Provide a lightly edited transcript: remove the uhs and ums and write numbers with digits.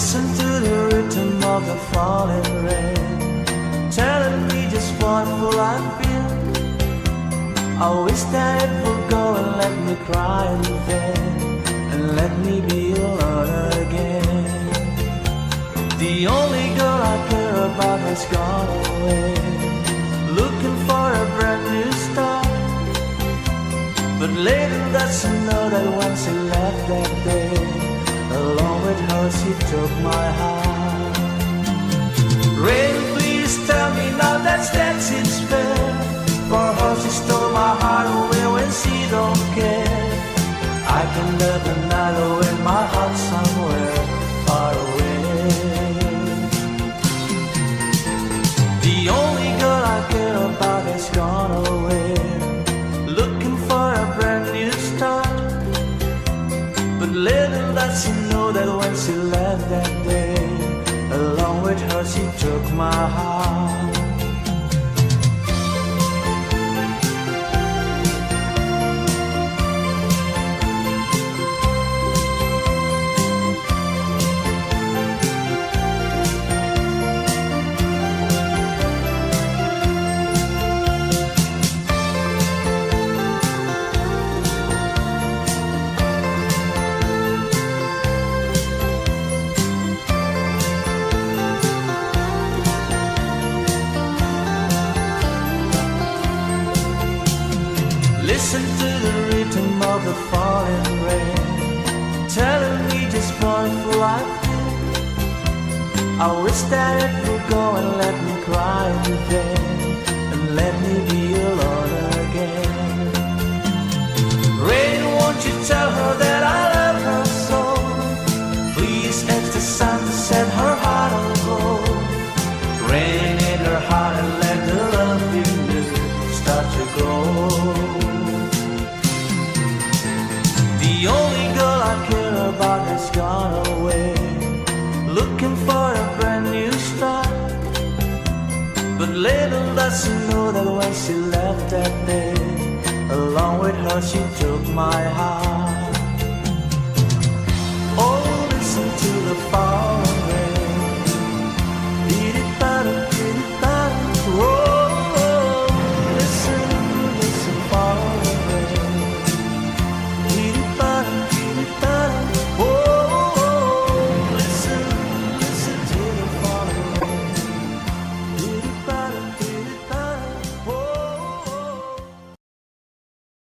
Listen to the rhythm of the falling rain, telling me just what will I feel. I wish that it would go and let me cry in vain, and let me be alone again. The only girl I care about has gone away, looking for a brand new start. But little does she know that when she left that day, along with her she took my heart. Rain, please tell me now that seems fair. For her she stole my heart away when she don't care. I can live another in my heart somewhere far away. The only girl I care about has gone away, looking for a brand new start. But little does she know that when she left that day, along with her she took my heart. Listen to the rhythm of the falling rain, telling me just what will I feel. I wish that it would go and let me cry in vain, and let me be alone again. Rain, won't you tell her that I love her so? Please ask the sun to set her heart on gold. Rain in her heart and let the love in you start to grow. The only girl I care about has gone away, looking for a brand new start. But little does she know that when she left that day, along with her she took my heart.